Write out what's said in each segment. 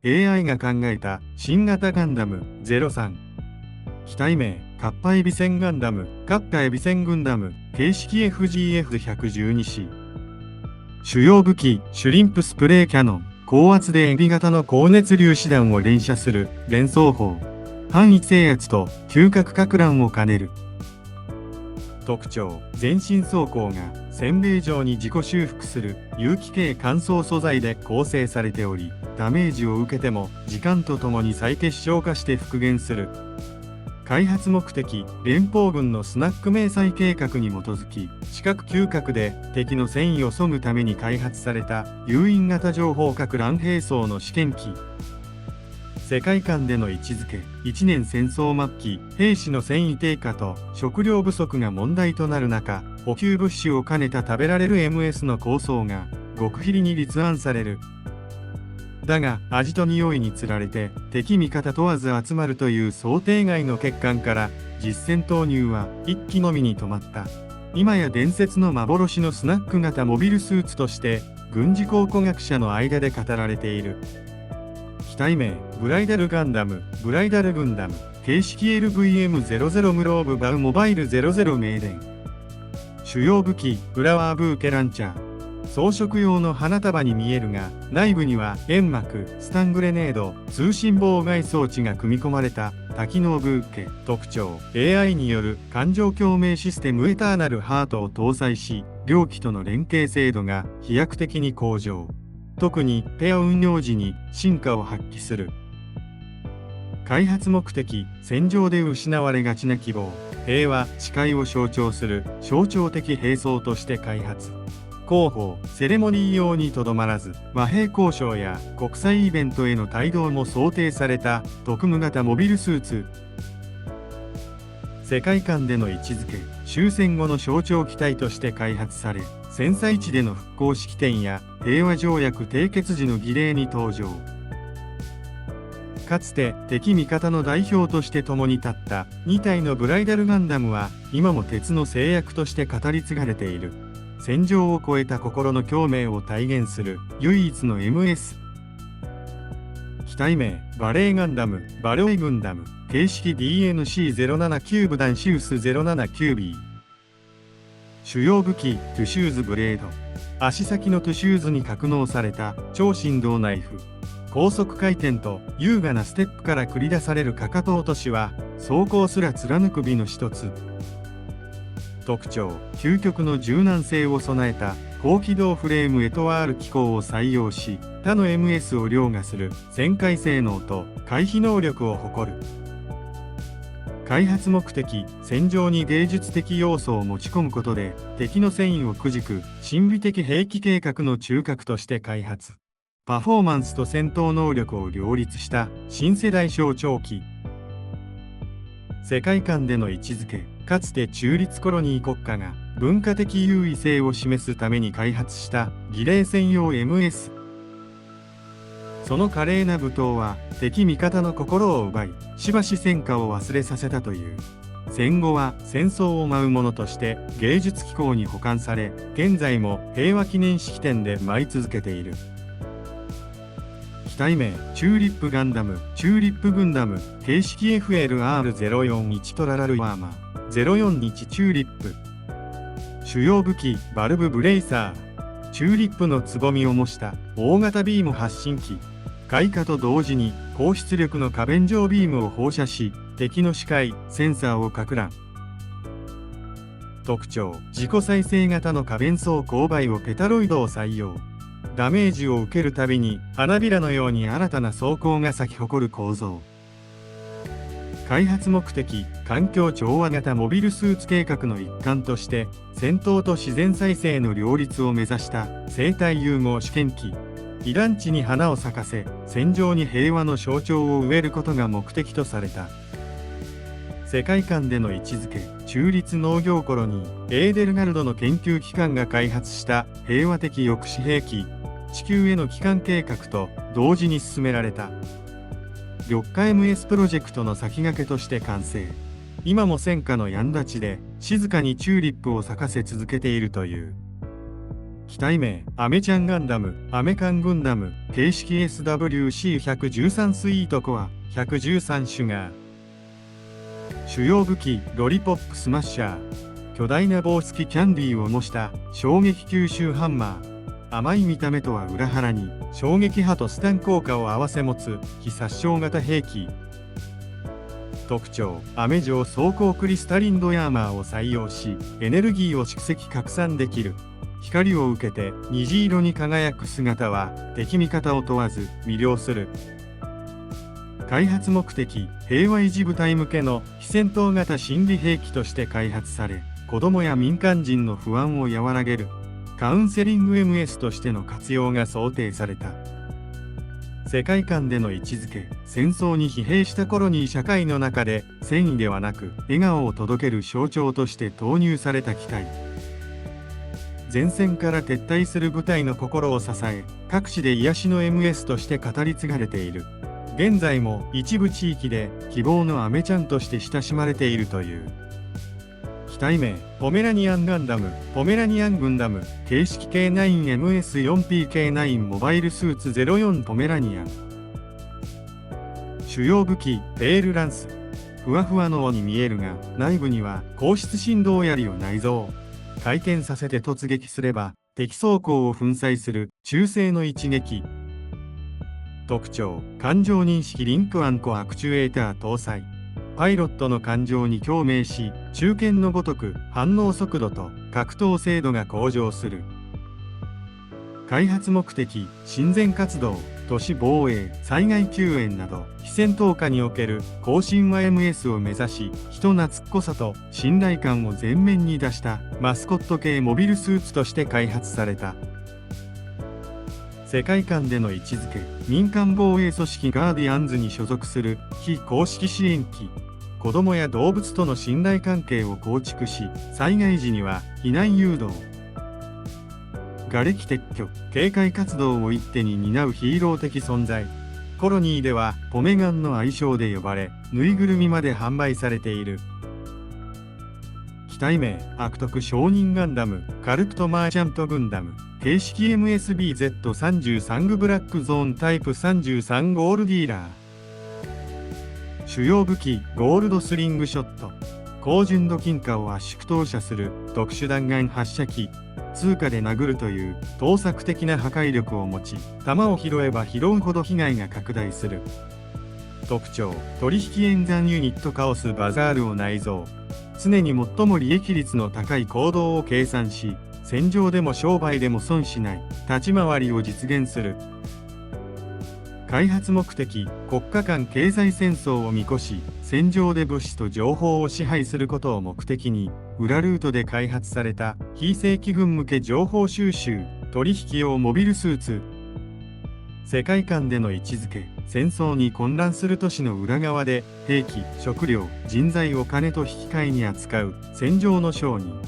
AI が考えた新型ガンダム03。機体名カッパエビ戦ガンダムカッカエビ戦ガンダム形式 FGF112C。 主要武器シュリンプスプレーキャノン、高圧でエビ型の高熱粒子弾を連射する連装砲、範囲制圧と嗅覚撹乱を兼ねる。特徴、全身装甲がせんべい状に自己修復する有機系乾燥素材で構成されており、ダメージを受けても時間とともに再結晶化して復元する。開発目的、連邦軍のスナック迷彩計画に基づき、視覚嗅覚で敵の戦意を削ぐために開発された誘引型情報撹乱兵装の試験機。世界観での位置づけ、1年戦争末期、兵士の戦意低下と食料不足が問題となる中、補給物資を兼ねた食べられる MS の構想が極秘裏に立案される。だが味と匂いにつられて敵味方問わず集まるという想定外の欠陥から実戦投入は1機のみに止まった。今や伝説の幻のスナック型モビルスーツとして軍事考古学者の間で語られている。機体名ブライダルガンダムブライダルグンダム形式 LVM00 ムローブバウモバイル00名電。主要武器フラワーブーケランチャー、装飾用の花束に見えるが内部には煙幕、スタングレネード、通信妨害装置が組み込まれた多機能ブーケ。特徴、 AI による感情共鳴システムエターナルハートを搭載し、両機との連携精度が飛躍的に向上。特にペア運用時に進化を発揮する。開発目的、戦場で失われがちな希望、平和、誓いを象徴する象徴的兵装として開発。広報、セレモニー用にとどまらず和平交渉や国際イベントへの帯同も想定された特務型モビルスーツ。世界観での位置づけ、終戦後の象徴機体として開発され、戦災地での復興式典や平和条約締結時の儀礼に登場。かつて敵味方の代表として共に立った2体のブライダルガンダムは今も鉄の制約として語り継がれている。戦場を超えた心の共鳴を体現する唯一の MS。 機体名バレーガンダムバレーグンダム形式 DNC079 部弾シウス 079B。 主要武器トゥシューズブレード、足先のトゥシューズに格納された超振動ナイフ。高速回転と優雅なステップから繰り出されるかかと落としは装甲すら貫く美の一つ。特徴、究極の柔軟性を備えた高機動フレームエトワール機構を採用し、他の MS を凌駕する旋回性能と回避能力を誇る。開発目的、戦場に芸術的要素を持ち込むことで敵の戦意をくじく神秘的兵器計画の中核として開発。パフォーマンスと戦闘能力を両立した新世代象徴機。世界観での位置づけ、かつて中立コロニー国家が文化的優位性を示すために開発した儀礼専用 MS。 その華麗な舞踏は敵味方の心を奪い、しばし戦火を忘れさせたという。戦後は戦争を舞うものとして芸術機構に保管され、現在も平和記念式典で舞い続けている。機体名チューリップガンダムチューリップグンダム形式 FLR041 トララルワーマー041チューリップ。主要武器バルブブレイサー、チューリップのつぼみを模した大型ビーム発信機。開花と同時に高出力の可弁状ビームを放射し、敵の視界センサーを撹乱。特徴、自己再生型の可弁装勾配をペタロイドを採用。ダメージを受けるたびに花びらのように新たな装甲が咲き誇る構造。開発目的、環境調和型モビルスーツ計画の一環として戦闘と自然再生の両立を目指した生態融合試験機。被弾地に花を咲かせ、戦場に平和の象徴を植えることが目的とされた。世界観での位置づけ、中立農業コロニーエーデルガルドの研究機関が開発した平和的抑止兵器。地球への帰還計画と同時に進められた。緑化 MS プロジェクトの先駆けとして完成。今も戦火のやんだ地で静かにチューリップを咲かせ続けているという。機体名、アメちゃんガンダム、アメカングンダム、形式 SWC113 スイートコア、113シュガー。主要武器、ロリポップスマッシャー。巨大な棒付きキャンディーを模した衝撃吸収ハンマー。甘い見た目とは裏腹に、衝撃波とスタン効果を併せ持つ非殺傷型兵器。特徴、アメ状装甲クリスタリンドヤーマーを採用し、エネルギーを蓄積拡散できる。光を受けて虹色に輝く姿は敵味方を問わず魅了する。開発目的、平和維持部隊向けの非戦闘型心理兵器として開発され、子供や民間人の不安を和らげるカウンセリング MS としての活用が想定された。世界観での位置づけ、戦争に疲弊した頃に社会の中で戦意ではなく笑顔を届ける象徴として投入された機体。前線から撤退する部隊の心を支え、各地で癒しの MS として語り継がれている。現在も一部地域で希望のアメちゃんとして親しまれているという。機体名、ポメラニアンガンダム、ポメラニアングンダム、形式 K9MS4PK9 モバイルスーツ04ポメラニアン。主要武器、ペールランス。ふわふわの尾に見えるが、内部には高質振動槍を内蔵。回転させて突撃すれば敵装甲を粉砕する中性の一撃。特徴、感情認識リンクアンコアクチュエーター搭載。パイロットの感情に共鳴し、中堅のごとく反応速度と格闘精度が向上する。開発目的、親善活動、都市防衛、災害救援など非戦闘下における高親和 MS を目指し、人懐っこさと信頼感を前面に出したマスコット系モビルスーツとして開発された。世界観での位置づけ、民間防衛組織ガーディアンズに所属する非公式支援機。子供や動物との信頼関係を構築し、災害時には避難誘導、瓦礫撤去、警戒活動を一手に担うヒーロー的存在。コロニーではポメガンの愛称で呼ばれ、ぬいぐるみまで販売されている。機体名、悪徳商人ガンダム、カルプトマーチャントグンダム、形式 MSBZ33 グブラックゾーンタイプ33ゴールディーラー。主要武器、ゴールドスリングショット。高純度金貨を圧縮投射する特殊弾丸発射機。通貨で殴るという盗作的な破壊力を持ち、弾を拾えば拾うほど被害が拡大する。特徴、取引演算ユニットカオスバザールを内蔵。常に最も利益率の高い行動を計算し、戦場でも商売でも損しない立ち回りを実現する。開発目的、国家間経済戦争を見越し、戦場で物資と情報を支配することを目的に、裏ルートで開発された非正規軍向け情報収集、取引用モビルスーツ。世界観での位置づけ、戦争に混乱する都市の裏側で、兵器、食料、人材を金と引き換えに扱う戦場の商人。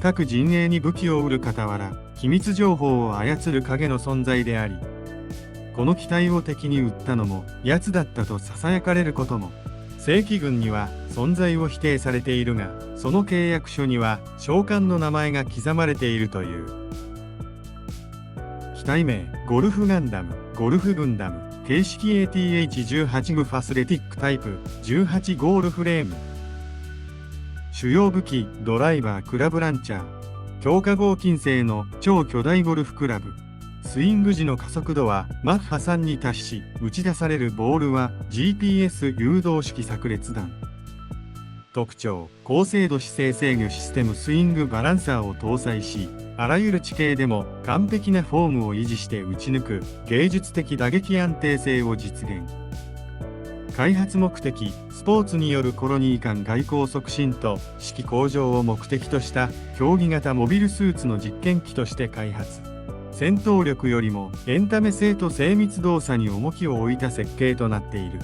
各陣営に武器を売る傍ら、機密情報を操る影の存在であり、この機体を敵に売ったのも奴だったと囁かれることも。正規軍には存在を否定されているが、その契約書には将官の名前が刻まれているという。機体名、ゴルフガンダム、ゴルフグンダム、形式 ATH18 グファスレティックタイプ18ゴールフレーム。主要武器、ドライバークラブランチャー。強化合金製の超巨大ゴルフクラブ。スイング時の加速度はマッハ3に達し、打ち出されるボールは GPS 誘導式炸裂弾。特徴、高精度姿勢制御システムスイングバランサーを搭載し、あらゆる地形でも完璧なフォームを維持して打ち抜く芸術的打撃安定性を実現。開発目的、スポーツによるコロニー間外交促進と士気向上を目的とした競技型モビルスーツの実験機として開発。戦闘力よりもエンタメ性と精密動作に重きを置いた設計となっている。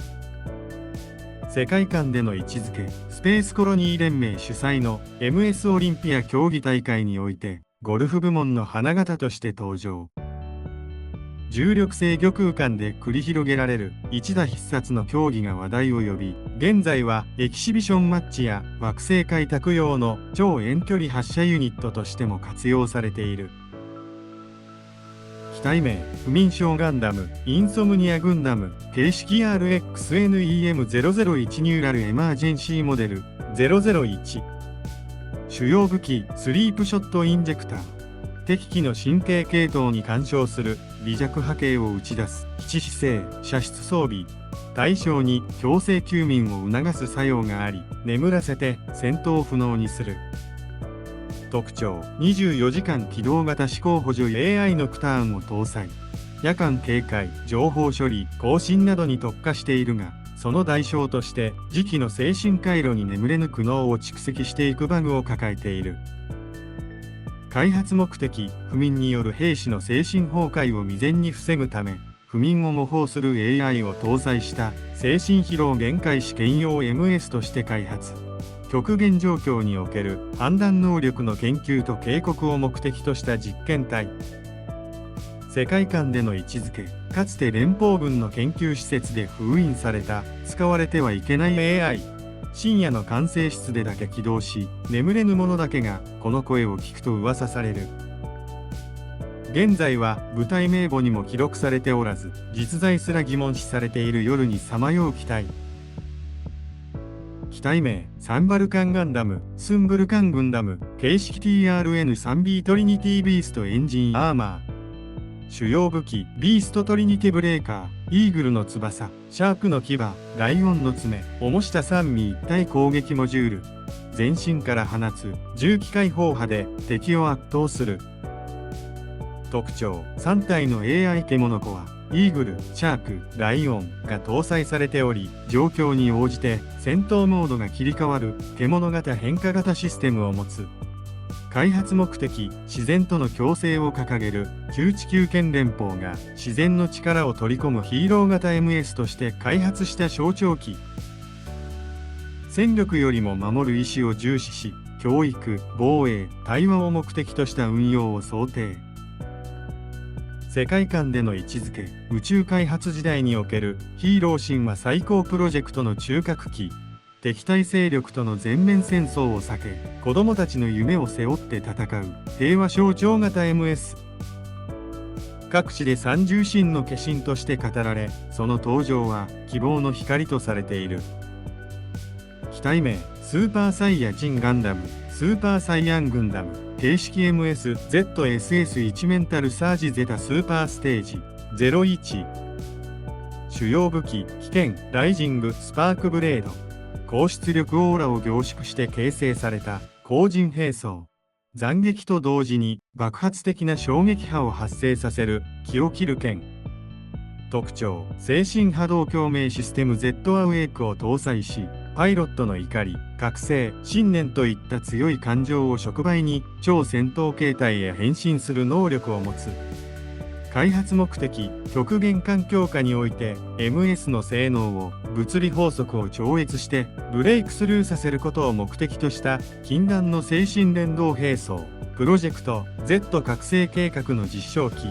世界観での位置づけ、スペースコロニー連盟主催の MS オリンピア競技大会において、ゴルフ部門の花形として登場。重力制御空間で繰り広げられる一打必殺の競技が話題を呼び、現在はエキシビションマッチや惑星開拓用の超遠距離発射ユニットとしても活用されている。機体名、不眠症ガンダム、インソムニアグンダム、形式 RXNEM001 ニューラルエマージェンシーモデル、001。主要武器、スリープショットインジェクター。敵機の神経系統に干渉する微弱波形を打ち出す基地姿勢、射出装備。対象に強制休眠を促す作用があり、眠らせて戦闘不能にする。特徴、24時間起動型思考補助 AI ノクターンを搭載。夜間警戒、情報処理、更新などに特化しているが、その代償として次期の精神回路に眠れぬ苦悩を蓄積していくバグを抱えている。開発目的、不眠による兵士の精神崩壊を未然に防ぐため、不眠を模倣する AI を搭載した精神疲労限界試験用 MS として開発。極限状況における判断能力の研究と警告を目的とした実験体。世界観での位置づけ、かつて連邦軍の研究施設で封印された使われてはいけない AI。深夜の管制室でだけ起動し、眠れぬ者だけがこの声を聞くと噂される。現在は部隊名簿にも記録されておらず、実在すら疑問視されている夜にさまよう機体。機体名、サンバルカンガンダム、スンブルカングンダム、形式 TRN3B トリニティビーストエンジンアーマー。主要武器、ビーストトリニティブレーカー、イーグルの翼、シャークの牙、ライオンの爪、重下三味一体攻撃モジュール。全身から放つ重機械砲波で敵を圧倒する。特徴、3体の AI 獣子は、イーグル、シャーク、ライオンが搭載されており、状況に応じて戦闘モードが切り替わる獣型変化型システムを持つ。開発目的、自然との共生を掲げる旧地球圏連邦が自然の力を取り込むヒーロー型 MS として開発した象徴機。戦力よりも守る意思を重視し、教育、防衛、対話を目的とした運用を想定。世界観での位置づけ、宇宙開発時代におけるヒーロー神話最高プロジェクトの中核機。敵対勢力との全面戦争を避け、子供たちの夢を背負って戦う平和象徴型 MS。各地で三重神の化身として語られ、その登場は希望の光とされている。機体名、スーパーサイヤ人ガンダム、スーパーサイヤングンダム、形式 MSZSS1 メンタルサージゼタスーパーステージ01。主要武器、危険、ライジング、スパークブレード。高出力オーラを凝縮して形成された後陣兵装。斬撃と同時に爆発的な衝撃波を発生させる気を切る剣。特徴、精神波動共鳴システム Z アウェイクを搭載し、パイロットの怒り、覚醒、信念といった強い感情を触媒に超戦闘形態へ変身する能力を持つ。開発目的、極限環境下において MS の性能を物理法則を超越してブレイクスルーさせることを目的とした禁断の精神連動兵装、プロジェクト Z 覚醒計画の実証機。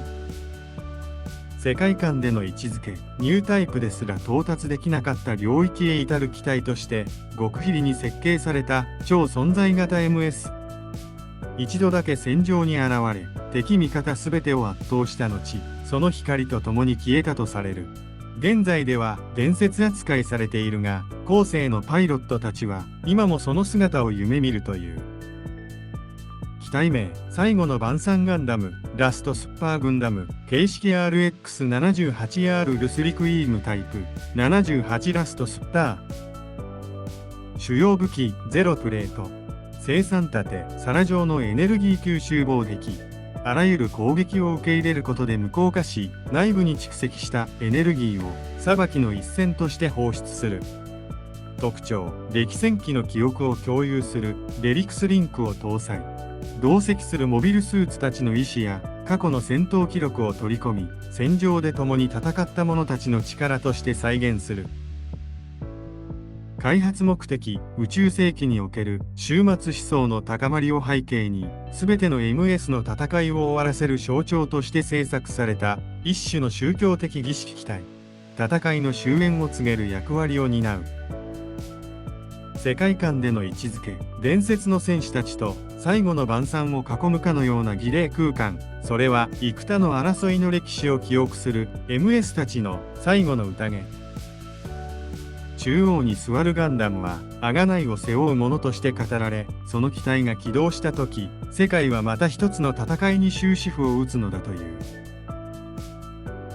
世界観での位置づけ、ニュータイプですら到達できなかった領域へ至る機体として極秘裏に設計された超存在型 MS。一度だけ戦場に現れ、敵味方全てを圧倒した後、その光と共に消えたとされる。現在では伝説扱いされているが、後世のパイロットたちは今もその姿を夢見るという。機体名、最後の晩餐ガンダム、ラストスッパーグンダム、形式 RX78R ルスリクイームタイプ、78ラストスッター。主要武器、ゼロプレート。生産盾、皿状のエネルギー吸収防壁。あらゆる攻撃を受け入れることで無効化し、内部に蓄積したエネルギーを裁きの一線として放出する。特徴、歴戦機の記憶を共有するレリクスリンクを搭載。同席するモビルスーツたちの意思や過去の戦闘記録を取り込み、戦場で共に戦った者たちの力として再現する。開発目的、宇宙世紀における終末思想の高まりを背景に、全ての MS の戦いを終わらせる象徴として制作された一種の宗教的儀式機体。戦いの終焉を告げる役割を担う。世界観での位置づけ、伝説の戦士たちと最後の晩餐を囲むかのような儀礼空間、それは幾多の争いの歴史を記憶する MS たちの最後の宴。中央に座るガンダムは贖いを背負うものとして語られ、その機体が起動した時、世界はまた一つの戦いに終止符を打つのだという。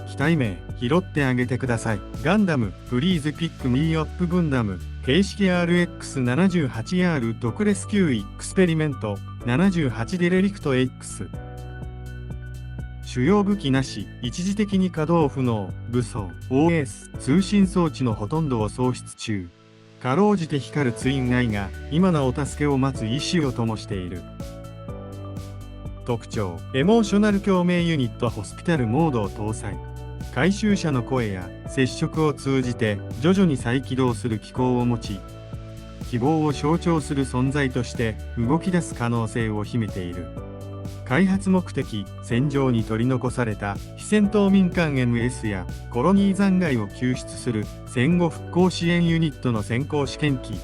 機体名、拾ってあげてください。ガンダム、プリーズピックミーアップガンダム、形式 RX78R ドクレスキューエクスペリメント、78デレリクト X。主要武器なし、一時的に稼働不能、武装、OS、通信装置のほとんどを喪失中。かろうじて光るツインアイが、今のお助けを待つ意志を灯している。特徴、エモーショナル共鳴ユニットホスピタルモードを搭載。回収者の声や接触を通じて徐々に再起動する機構を持ち、希望を象徴する存在として動き出す可能性を秘めている。開発目的、戦場に取り残された非戦闘民間 MS やコロニー残骸を救出する戦後復興支援ユニットの先行試験機。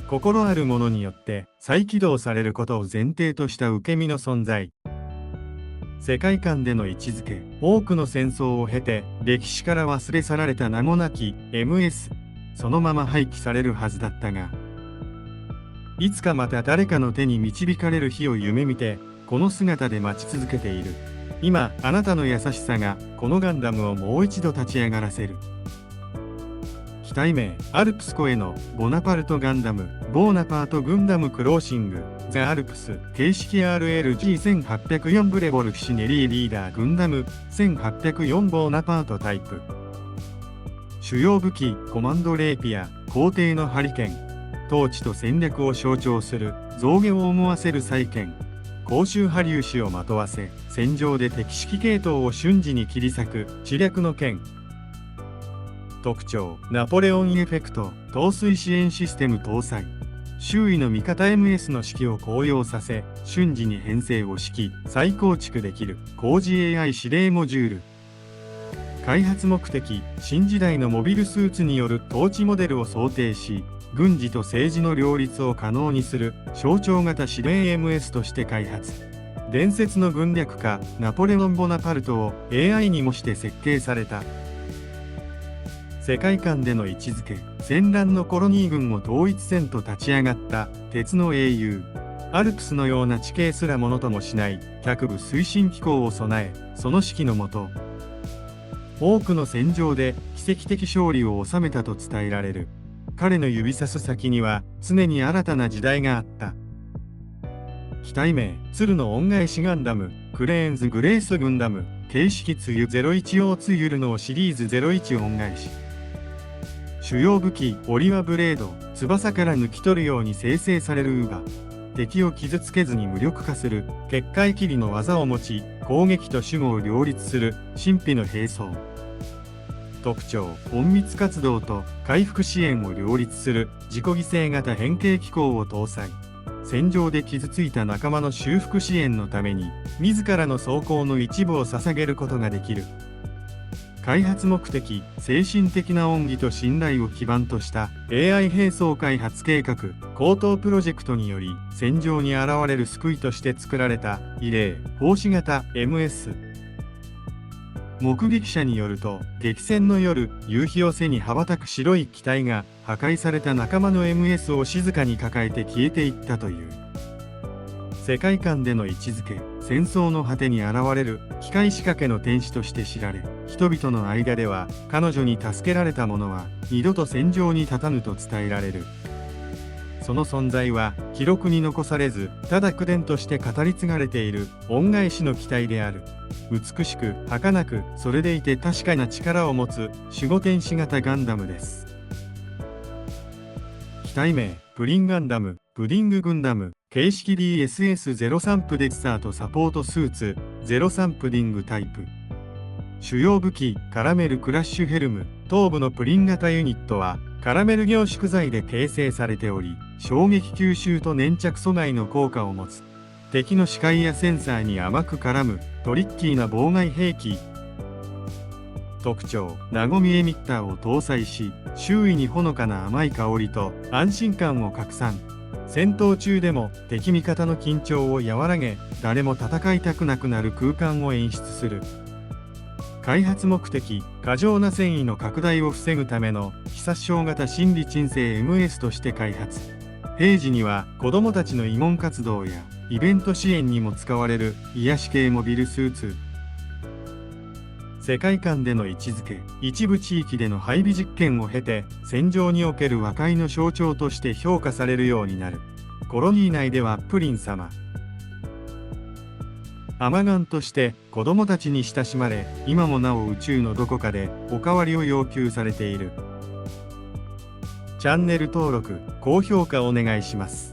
心ある者によって再起動されることを前提とした受け身の存在。世界観での位置づけ、多くの戦争を経て歴史から忘れ去られた名もなき MS、そのまま廃棄されるはずだったが、いつかまた誰かの手に導かれる日を夢見て、この姿で待ち続けている。今、あなたの優しさがこのガンダムをもう一度立ち上がらせる。機体名、アルプスコへのボナパルトガンダム、ボーナパートグンダムクローシング、ザ・アルプス、形式 RLG1804 ブレボルフシネリーリーダーグンダム、1804ボーナパートタイプ。主要武器、コマンドレーピア、皇帝のハリケーン。統治と戦略を象徴する、象牙を思わせる債剣。甲州波粒子をまとわせ、戦場で敵式系統を瞬時に切り裂く、知略の剣。特徴、ナポレオンエフェクト、陶酔支援システム搭載。周囲の味方 MS の指揮を高揚させ、瞬時に編成を指揮、再構築できる、工事 AI 指令モジュール。開発目的、新時代のモビルスーツによる統治モデルを想定し、軍事と政治の両立を可能にする象徴型指令 MS として開発。伝説の軍略家、ナポレオン・ボナパルトを AI に模して設計された。世界観での位置づけ、戦乱のコロニー軍を統一せんと立ち上がった鉄の英雄。アルプスのような地形すらものともしない脚部推進機構を備え、その指揮のもと、多くの戦場で奇跡的勝利を収めたと伝えられる。彼の指さす先には常に新たな時代があった。機体名、鶴の恩返しガンダム、クレーンズ・グレース・グンダム、形式つゆ01オーツユルノーシリーズ01恩返し。主要武器、オリワブレード、翼から抜き取るように生成されるウーバ。敵を傷つけずに無力化する、結界切りの技を持ち、攻撃と守護を両立する、神秘の兵装。特徴、隠密活動と回復支援を両立する、自己犠牲型変形機構を搭載。戦場で傷ついた仲間の修復支援のために、自らの装甲の一部を捧げることができる。開発目的、精神的な恩義と信頼を基盤とした AI 兵装開発計画、高等プロジェクトにより、戦場に現れる救いとして作られた異例、奉仕型 MS。目撃者によると、激戦の夜、夕日を背に羽ばたく白い機体が、破壊された仲間の MS を静かに抱えて消えていったという。世界観での位置づけ、戦争の果てに現れる機械仕掛けの天使として知られ、人々の間では彼女に助けられた者は二度と戦場に立たぬと伝えられる。その存在は記録に残されず、ただ口伝として語り継がれている恩返しの機体である。美しく儚く、それでいて確かな力を持つ守護天使型ガンダムです。機体名、プリンガンダム、プディンググンダム、形式 DSS-03 プデッサーとサポートスーツ、03プディングタイプ。主要武器、カラメルクラッシュヘルム、頭部のプリン型ユニットは、カラメル凝縮材で形成されており、衝撃吸収と粘着阻害の効果を持つ。敵の視界やセンサーに甘く絡む、トリッキーな妨害兵器。特徴、和みエミッターを搭載し、周囲にほのかな甘い香りと安心感を拡散。戦闘中でも敵味方の緊張を和らげ、誰も戦いたくなくなる空間を演出する。開発目的、過剰な戦意の拡大を防ぐための非殺傷型心理鎮静 MS として開発。平時には子どもたちの慰問活動やイベント支援にも使われる癒し系モビルスーツ。世界観での位置づけ、一部地域での配備実験を経て、戦場における和解の象徴として評価されるようになる。コロニー内ではプリン様、アマガンとして子どもたちに親しまれ、今もなお宇宙のどこかでおかわりを要求されている。チャンネル登録、高評価お願いします。